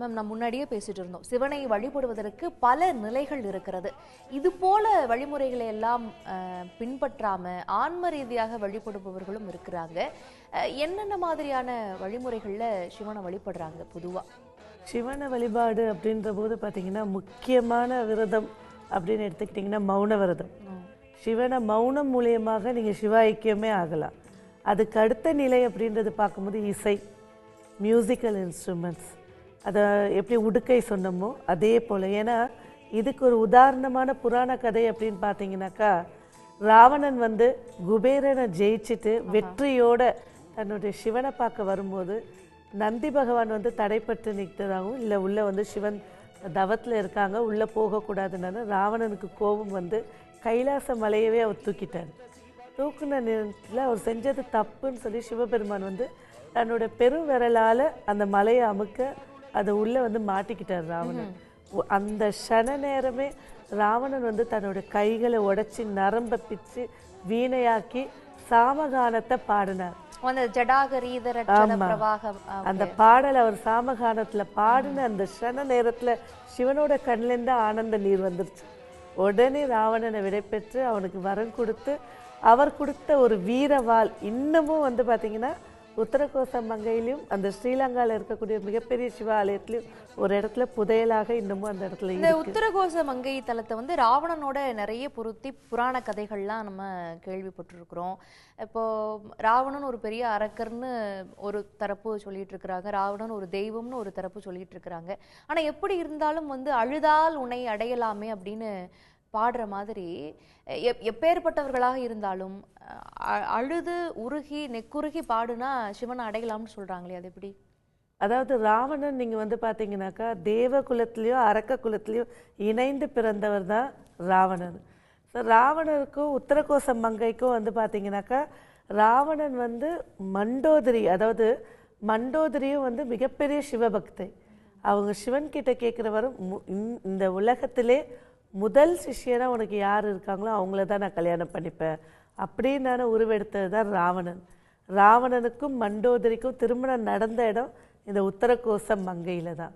Ma'am நான் முன்னாடியே பேசிட்டு இருந்தோம், சிவனை வழிபடுவதற்கு பல நிலைகள் இருக்கிறது. இது போல வழிமுறைகளை எல்லாம் பின்பற்றாம ஆன்ம ரீதியாக வழிபடுபவர்களும் இருக்கிறாங்க. என்னென்ன மாதிரியான வழிமுறைகள்ல சிவனை வழிபடுறாங்க பொதுவா? சிவனை வழிபாடு அப்படின்ற போது பார்த்தீங்கன்னா முக்கியமான விரதம் அப்படின்னு எடுத்துக்கிட்டிங்கன்னா மௌன விரதம். சிவனை மௌனம் மூலியமாக நீங்கள் சிவ ஐக்கியமே ஆகலாம். அதுக்கு அடுத்த நிலை அப்படின்றது பார்க்கும்போது இசை, மியூசிக்கல் இன்ஸ்ட்ருமெண்ட்ஸ், அதை எப்படி உடுக்கை சொன்னமோ அதே போல். ஏன்னா இதுக்கு ஒரு உதாரணமான புராண கதை அப்படின்னு பார்த்தீங்கன்னாக்கா, ராவணன் வந்து குபேரனை ஜெயிச்சுட்டு வெற்றியோட தன்னுடைய சிவனை பார்க்க வரும்போது நந்தி பகவான் வந்து தடைப்பட்டு நிற்கிறதாகவும், இல்லை உள்ளே வந்து சிவன் தவத்தில் இருக்காங்க உள்ளே போகக்கூடாதுன்னு ராவணனுக்கு கோபம் வந்து கைலாச மலையவே அவர் தூக்கிட்டார். தூக்குன நேரத்தில் அவர் செஞ்சது தப்புன்னு சொல்லி சிவபெருமான் வந்து தன்னோட பெரும் விரலால் அந்த மலையை அமுக்க அதை உள்ளே வந்து மாட்டிக்கிட்டார் ராவணன். அந்த க்ஷண நேரமே ராவணன் வந்து தன்னோட கைகளை உடைச்சி நரம்பை பிச்சு வீணையாக்கி சாமகானத்தை பாடினார். அந்த பாடல் அவர் சாமகானத்துல பாடின அந்த க்ஷண நேரத்துல சிவனோட கண்ணிலேருந்து ஆனந்த நீர் வந்துருச்சு. உடனே ராவணனை விடைபெற்று அவனுக்கு வரம் கொடுத்து அவர் கொடுத்த ஒரு வீரவாள் இன்னமும் வந்து பார்த்தீங்கன்னா உத்தரகோச மங்கையிலும் அந்த ஸ்ரீலங்காவில் இருக்கக்கூடிய மிகப்பெரிய சிவ ஆலயத்திலையும் ஒரு இடத்துல புதையலாக இன்னமும் அந்த இடத்துல இந்த உத்தரகோச மங்கை தலத்தை வந்து ராவணனோட நிறைய பொருத்தி புராண கதைகள்லாம் நம்ம கேள்விப்பட்டிருக்கிறோம். இப்போ ராவணன் ஒரு பெரிய அரக்கர்னு ஒரு தரப்பு சொல்லிட்டு இருக்கிறாங்க, ராவணன் ஒரு தெய்வம்னு ஒரு தரப்பு சொல்லிட்டு இருக்கிறாங்க. ஆனா எப்படி இருந்தாலும் வந்து அழுதால் உன்னை அடையலாமே அப்படின்னு பாடுற மாதிரி எப்பேற்பட்டவர்களாக இருந்தாலும் அழுது உருகி நெக்குருகி பாடுனா சிவனை அடையலாம்னு சொல்றாங்களே, அது எப்படி? அதாவது ராவணன் நீங்க வந்து பாத்தீங்கன்னாக்கா தேவ குலத்திலயோ அரக்க குலத்திலயோ இணைந்து பிறந்தவர் தான் ராவணன். ராவணருக்கும் உத்தரகோச மங்கைக்கும் வந்து பாத்தீங்கன்னாக்கா ராவணன் வந்து மண்டோதரி, அதாவது மண்டோதரியும் வந்து மிகப்பெரிய சிவபக்தை. அவங்க சிவன் கிட்ட கேட்கிறவரும் இந்த உலகத்திலே முதல் சிஷியனா உனக்கு யார் இருக்காங்களோ அவங்கள தான் நான் கல்யாணம் பண்ணிப்பேன் அப்படின்னு உருவெடுத்தது தான் ராவணன். ராவணனுக்கும் மண்டோதரிக்கும் திருமணம் நடந்த இடம் இந்த உத்தரகோச மங்கையில தான்.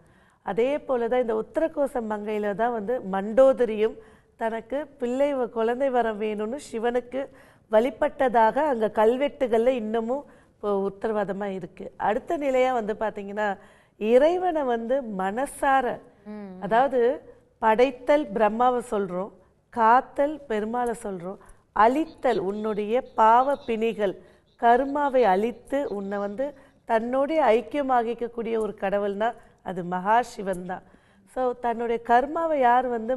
அதே போல தான் இந்த உத்தரகோச மங்கையில தான் வந்து மண்டோதரியும் தனக்கு குழந்தை வரம் வேணும்னு சிவனுக்கு வழிபட்டதாக அங்கே கல்வெட்டுகள்ல இன்னமும் இப்போ உத்தரவாதமாக இருக்கு. அடுத்த நிலையா வந்து பார்த்தீங்கன்னா இறைவனை வந்து மனசார, அதாவது படைத்தல் பிரம்மாவை சொல்றோம், காத்தல் பெருமாளை சொல்றோம், அழித்தல் உன்னுடைய பாவ பிணிகள் கர்மாவை அழித்து உன்னை வந்து தன்னோடைய ஐக்கியமாகிக்கக்கூடிய ஒரு கடவுள்னா அது மகா சிவன் தான். ஸோ தன்னுடைய கர்மாவை யார் வந்து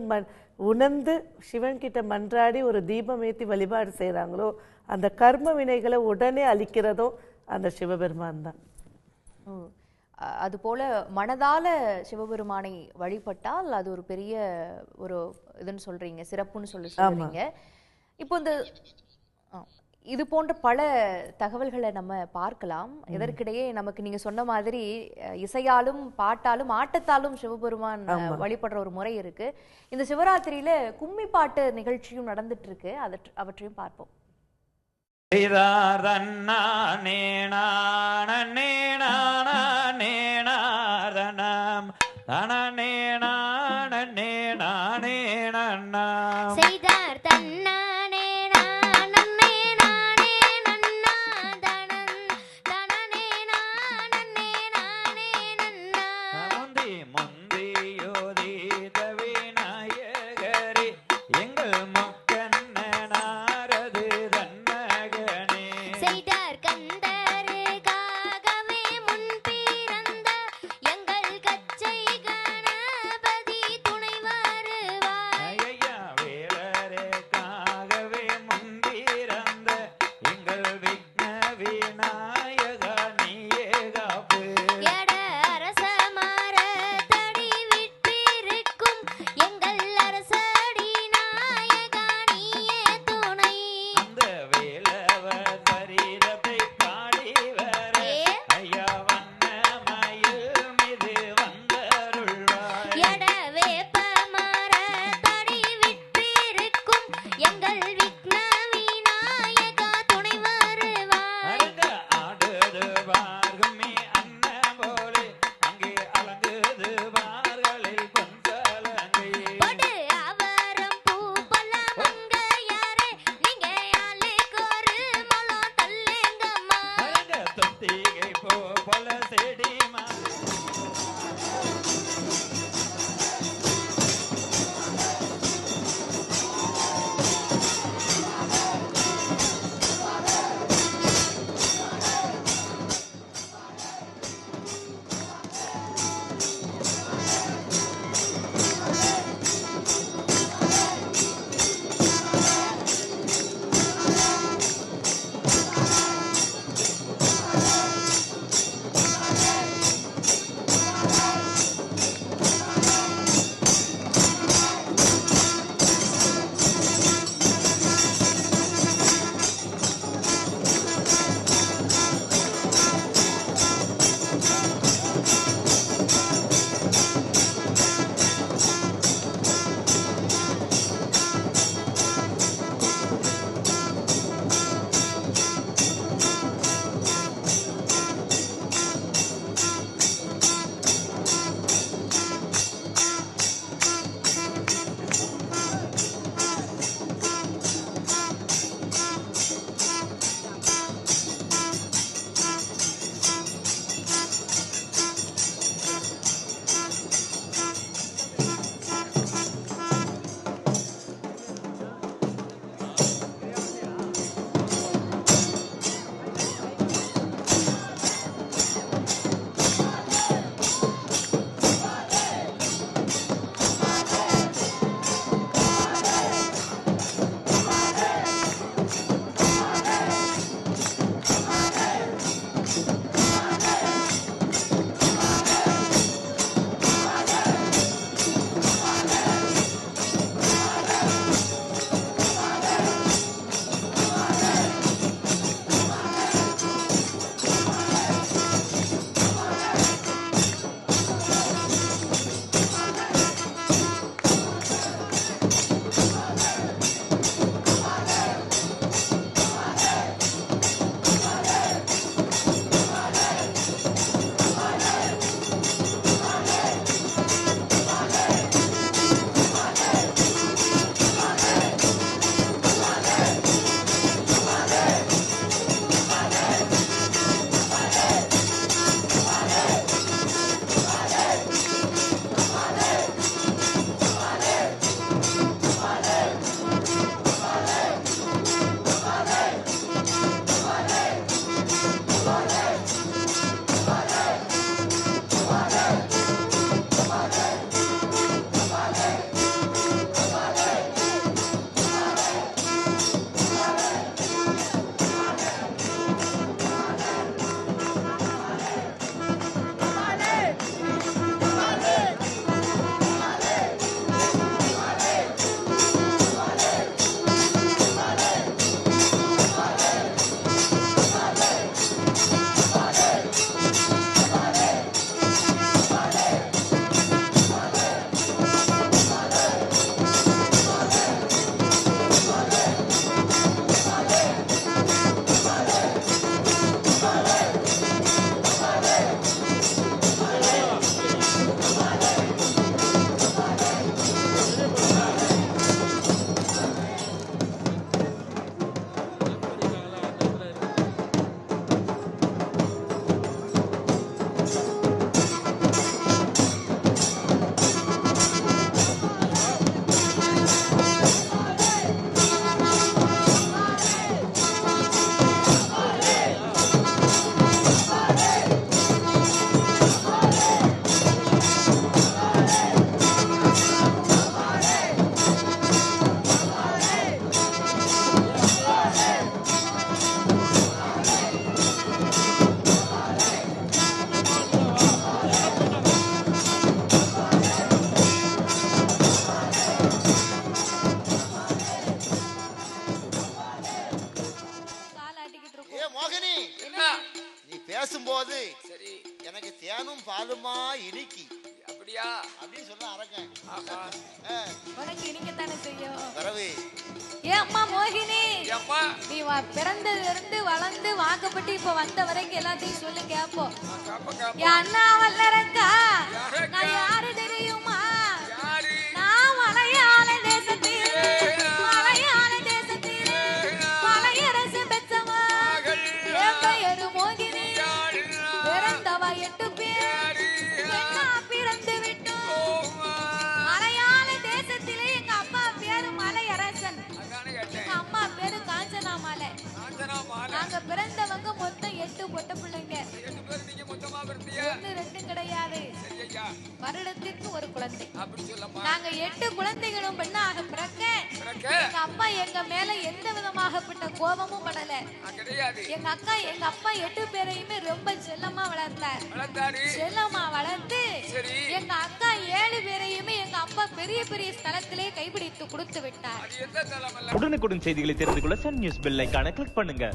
உணர்ந்து சிவன்கிட்ட மன்றாடி ஒரு தீபம் ஏற்றி வழிபாடு செய்கிறாங்களோ அந்த கர்ம வினைகளை உடனே அழிக்கிறதும் அந்த சிவபெருமான் தான். அதுபோல மனதால சிவபெருமானை வழிபட்டால் அது ஒரு பெரிய ஒரு இதுன்னு சொல்றீங்க, சிறப்புன்னு சொல்றீங்க. இப்போ இந்த இது போன்ற பல தகவல்களை நம்ம பார்க்கலாம். இதற்கிடையே நமக்கு நீங்க சொன்ன மாதிரி இசையாலும் பாட்டாலும் ஆட்டத்தாலும் சிவபெருமான் வழிபடுற ஒரு முறை இருக்கு. இந்த சிவராத்திரியில கும்மி பாட்டு நிகழ்ச்சியும் நடந்துட்டு இருக்கு, அவற்றையும் பார்ப்போம். எட அரச மரத்த உனக்கு இனிக்கத்தானே செய்யும். பரவி ஏன் அம்மா மோகினி, ஏம்மா நீ பிறந்ததுல இருந்து வளர்ந்து வாக்கப்பட்டு இப்ப வந்த வரைக்கும் எல்லாத்தையும் சொல்லி கேப்போம். என் அண்ணா வல்லரக்கா, நான் யாரு தெரியுமா? யாரு நான் மலையாள தேசத்திலே, மலையாள தேசத்திலே மலையரசு பெற்றவா. என் பெயரு மோகினி, பிறந்தவ 8 பேர், பெண்ணா பிறந்து விட்டோம். மலையாள தேசத்திலே எங்க அப்பா பேரு மலையரசன், எங்க அம்மா பேரு காஞ்சனா மாலை. நாங்க பிறந்தவங்க மொத்தம் 8 பொட்ட பிள்ளைங்க. 1 2 கிடையாது, வருடத்திற்கு ஒரு குழந்தை. நாங்க 8 குழந்தைகளும் பெண்ணாக பிறக்க எங்க அப்பா எங்க மேல எந்த விதமாகப்பட்ட கோபமும் படல. எங்க அக்கா எங்க அப்பா 8 பேரையுமே ரொம்ப செல்லமா வளர்த்தார். செல்லமா வளர்த்து எங்க அக்கா 7 பேரையுமே எங்க அப்பா பெரிய பெரிய ஸ்தலத்திலே கைப்பிடித்து கொடுத்து விட்டார். உடனுக்குடன் செய்திகளை தெரிந்து கொள்ள சன் நியூஸ் பெல் ஐகானை கிளிக் பண்ணுங்க.